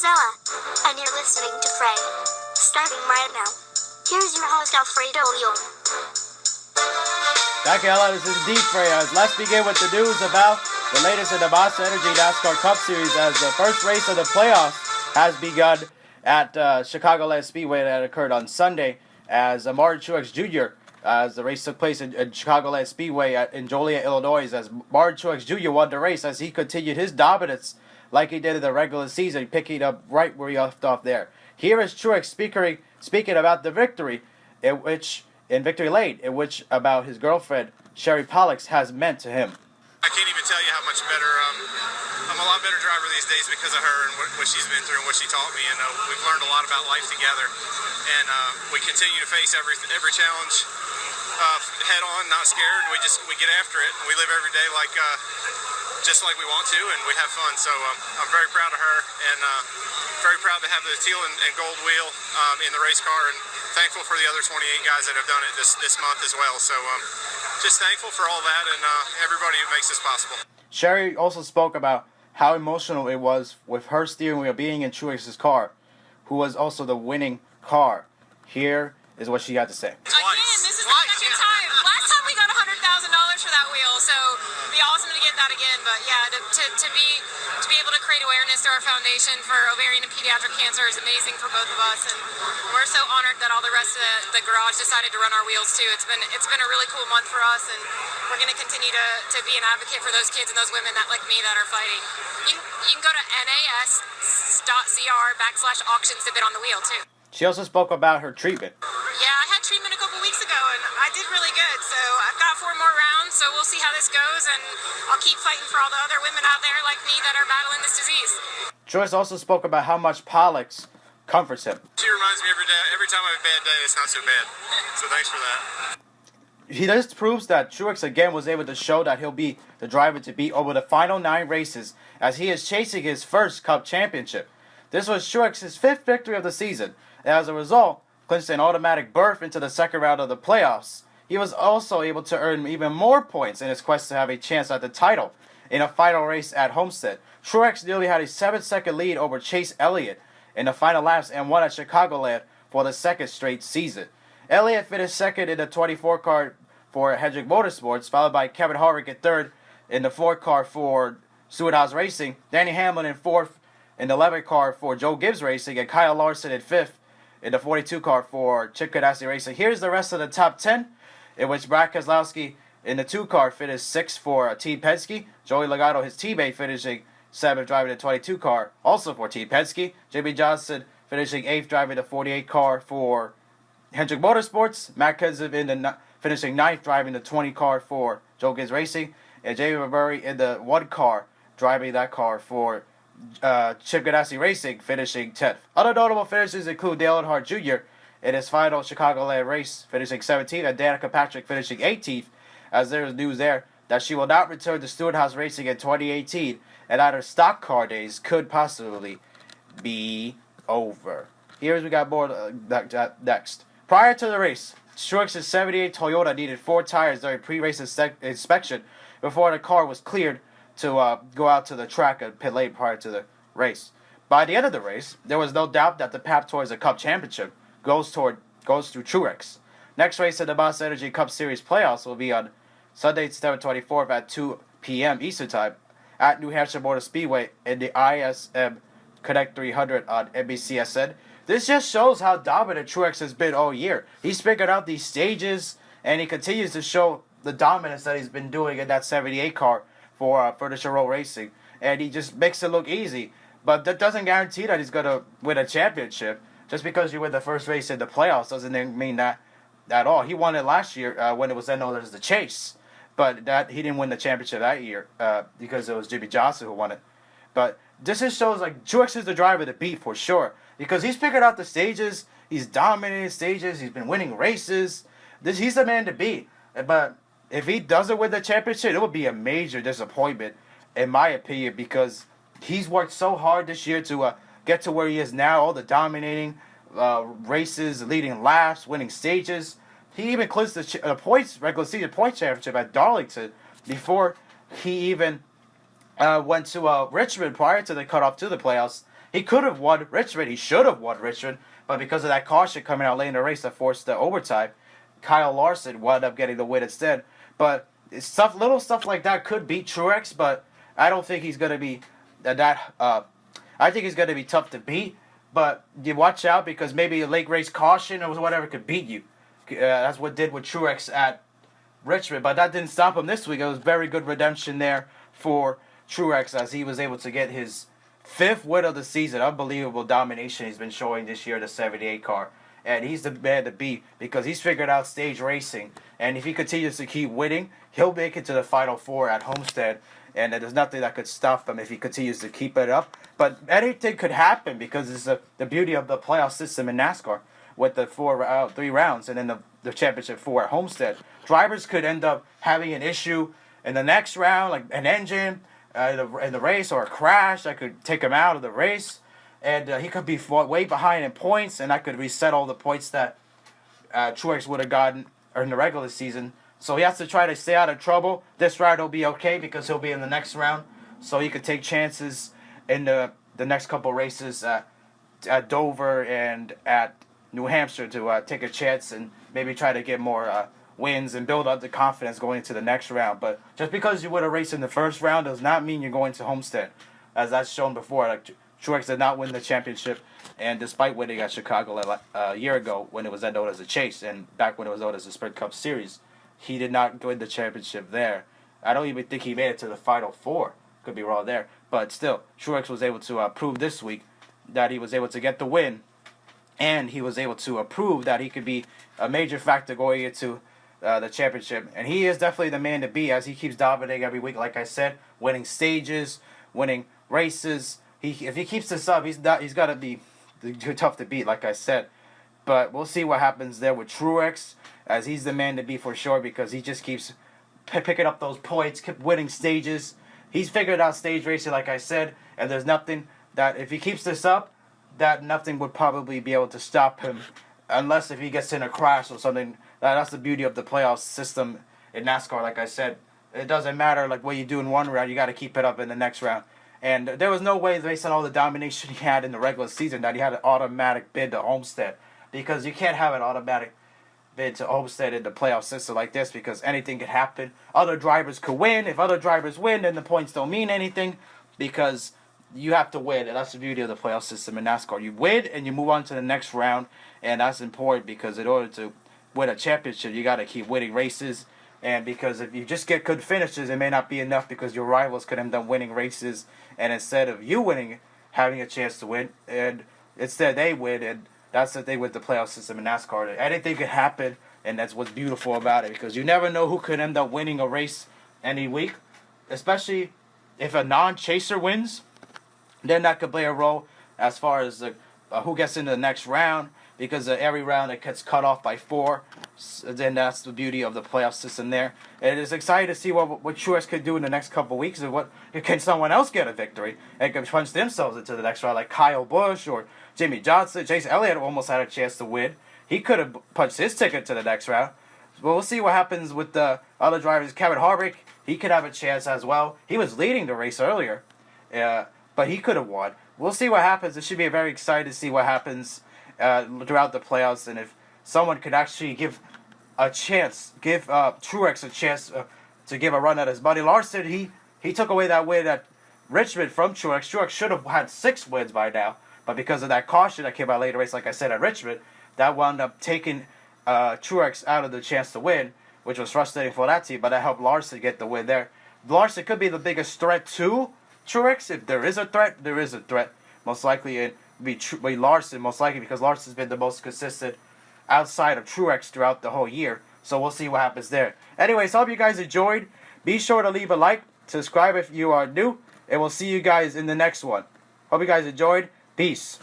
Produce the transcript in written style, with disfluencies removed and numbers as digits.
Zella, and you're listening to Frey. Starting right now. Here's your host, Alfredo Leon. Thank you, hello, this is indeed Frey. Let's begin with the news about the latest in the Monster Energy NASCAR Cup Series, as the first race of the playoffs has begun at Chicagoland Speedway that occurred on Sunday, as Martin Truex Jr., as the race took place in Chicagoland Speedway in Joliet, Illinois, as Martin Truex Jr. won the race as he continued his dominance like he did in the regular season, picking up right where he left off there. Here is Truex speaking about the victory, in Victory Lane, about his girlfriend, Sherry Pollux, has meant to him. I can't even tell you how much better, I'm a lot better driver these days because of her and what she's been through and what she taught me, and we've learned a lot about life together, and we continue to face every challenge head on, not scared. We get after it, and we live every day just like we want to, and we have fun. So I'm very proud of her, and very proud to have the teal and gold wheel in the race car, and thankful for the other 28 guys that have done it this month as well. So just thankful for all that and everybody who makes this possible. Sherry also spoke about how emotional it was with her steering wheel being in Truex's car, who was also the winning car. Here is what she had to say. Again, this is the second time. Last time we got $100,000 for that wheel, so it'd be awesome to get that again. But yeah, to be able to create awareness through our foundation for ovarian and pediatric cancer is amazing for both of us, and we're so honored that all the rest of the garage decided to run our wheels too. It's been a really cool month for us, and we're going to continue to be an advocate for those kids and those women that, like me, that are fighting. You can go to nas.cr/auctions to bid on the wheel too. She also spoke about her treatment. Yeah, I had treatment a couple weeks ago, and I did really good. So I've got 4 more rounds, so we'll see how this goes, and I'll keep fighting for all the other women out there like me that are battling this disease. Truex also spoke about how much Pollux comforts him. She reminds me every time I have a bad day, it's not so bad. So thanks for that. This proves that Truex again was able to show that he'll be the driver to beat over the final 9 races, as he is chasing his first Cup championship. This was Truex's 5th victory of the season, and as a result, clinched an automatic berth into the second round of the playoffs. He was also able to earn even more points in his quest to have a chance at the title in a final race at Homestead. Truex nearly had a 7-second lead over Chase Elliott in the final laps and won at Chicagoland for the 2nd straight season. Elliott finished 2nd in the 24 car for Hendrick Motorsports, followed by Kevin Harvick in 3rd in the 4 car for Stewart-Haas Racing, Danny Hamlin in 4th in the 11 car for Joe Gibbs Racing, and Kyle Larson in 5th in the 42 car for Chip Ganassi Racing. Here's the rest of the top 10, in which Brad Keselowski in the 2 car finished 6th for Team Penske. Joey Logano, his teammate, finishing 7th driving the 22 car, also for Team Penske. Jimmy Johnson finishing 8th driving the 48 car for Hendrick Motorsports. Matt Kenseth finishing 9th driving the 20 car for Joe Gibbs Racing. And Jamie McMurray in the 1 car driving that car for Chip Ganassi Racing, finishing 10th. Other notable finishes include Dale Earnhardt Jr. in his final Chicagoland race, finishing 17th, and Danica Patrick finishing 18th, as there is news there that she will not return to Stewart-Haas Racing in 2018, and that her stock car days could possibly be over. Here's we got more next. Prior to the race, Truex's 78 Toyota needed 4 tires during pre-race inspection before the car was cleared to go out to the track and pit lane prior to the race. By the end of the race, there was no doubt that the path towards the Cup Championship goes through Truex. Next race in the Monster Energy Cup Series playoffs will be on Sunday, September 24th at 2 p.m. Eastern Time at New Hampshire Motor Speedway in the ISM Connect 300 on NBCSN. This just shows how dominant Truex has been all year. He's figured out these stages, and he continues to show the dominance that he's been doing in that 78 car for Furniture Row Racing, and he just makes it look easy. But that doesn't guarantee that he's going to win a championship. Just because you win the first race in the playoffs doesn't mean that at all. He won it last year when it was then known as the Chase, but that he didn't win the championship that year because it was Jimmy Johnson who won it. But this just shows like Truex is the driver to beat for sure, because he's figured out the stages, he's dominated stages, he's been winning races. He's the man to beat. But if he doesn't win the championship, it would be a major disappointment, in my opinion, because he's worked so hard this year to get to where he is now, all the dominating races, leading laps, winning stages. He even clinched the regular season point championship at Darlington before he even went to Richmond prior to the cutoff to the playoffs. He could have won Richmond. He should have won Richmond. But because of that caution coming out late in the race that forced the overtime, Kyle Larson wound up getting the win instead. But little stuff like that could beat Truex, but I don't think he's going to be I think he's going to be tough to beat. But you watch out because maybe a late race caution or whatever could beat you. That's what did with Truex at Richmond. But that didn't stop him this week. It was very good redemption there for Truex as he was able to get his 5th win of the season. Unbelievable domination he's been showing this year, the 78 car. And he's the man to beat because he's figured out stage racing. And if he continues to keep winning, he'll make it to the Final Four at Homestead. And there's nothing that could stop him if he continues to keep it up. But anything could happen because it's the beauty of the playoff system in NASCAR with the 3 rounds and then the championship 4 at Homestead. Drivers could end up having an issue in the next round, like an engine in the race or a crash that could take him out of the race. And he could be way behind in points, and that could reset all the points that Truex would have gotten in the regular season. So he has to try to stay out of trouble. This round will be okay because he'll be in the next round. So he could take chances in the next couple races at Dover and at New Hampshire to take a chance and maybe try to get more wins and build up the confidence going into the next round. But just because you win a race in the first round does not mean you're going to Homestead. As that's shown before, like Truex did not win the championship, and despite winning at Chicago a year ago when it was known as a chase and back when it was known as the Sprint Cup Series, he did not win the championship there. I don't even think he made it to the Final Four. Could be wrong there. But still, Truex was able to prove this week that he was able to get the win, and he was able to prove that he could be a major factor going into the championship. And he is definitely the man to be as he keeps dominating every week, like I said, winning stages, winning races. If he keeps this up, he's got to be tough to beat, like I said. But we'll see what happens there with Truex, as he's the man to be for sure because he just keeps picking up those points, keep winning stages. He's figured out stage racing, like I said, and there's nothing that, if he keeps this up, that nothing would probably be able to stop him, unless if he gets in a crash or something. That's the beauty of the playoff system in NASCAR, like I said. It doesn't matter like what you do in one round, you got to keep it up in the next round. And there was no way, based on all the domination he had in the regular season, that he had an automatic bid to Homestead. Because you can't have an automatic bid to Homestead in the playoff system like this because anything could happen. Other drivers could win. If other drivers win, then the points don't mean anything because you have to win. And that's the beauty of the playoff system in NASCAR. You win and you move on to the next round. And that's important because in order to win a championship, you got to keep winning races. And because if you just get good finishes, it may not be enough because your rivals could end up winning races. And instead of you winning, having a chance to win, and instead they win. And that's the thing with the playoff system in NASCAR. Anything could happen, and that's what's beautiful about it because you never know who could end up winning a race any week, especially if a non-chaser wins. Then that could play a role as far as who gets into the next round because every round it gets cut off by 4. So then that's the beauty of the playoff system there. And it's exciting to see what Truex could do in the next couple of weeks and what can someone else get a victory and can punch themselves into the next round like Kyle Busch or Jimmy Johnson. Chase Elliott almost had a chance to win. He could have punched his ticket to the next round. But we'll see what happens with the other drivers. Kevin Harvick, he could have a chance as well. He was leading the race earlier, but he could have won. We'll see what happens. It should be very exciting to see what happens throughout the playoffs, and if someone could actually give Truex a chance to give a run at his buddy Larson. He took away that win at Richmond from Truex. Truex should have had 6 wins by now, but because of that caution that came out later race, like I said, at Richmond, that wound up taking Truex out of the chance to win, which was frustrating for that team, but that helped Larson get the win there. Larson could be the biggest threat to Truex. If there is a threat, there is a threat. Most likely it would be Larson, most likely because Larson's been the most consistent outside of Truex throughout the whole year. So we'll see what happens there. Anyways, hope you guys enjoyed. Be sure to leave a like, subscribe if you are new, and we'll see you guys in the next one. Hope you guys enjoyed. Peace.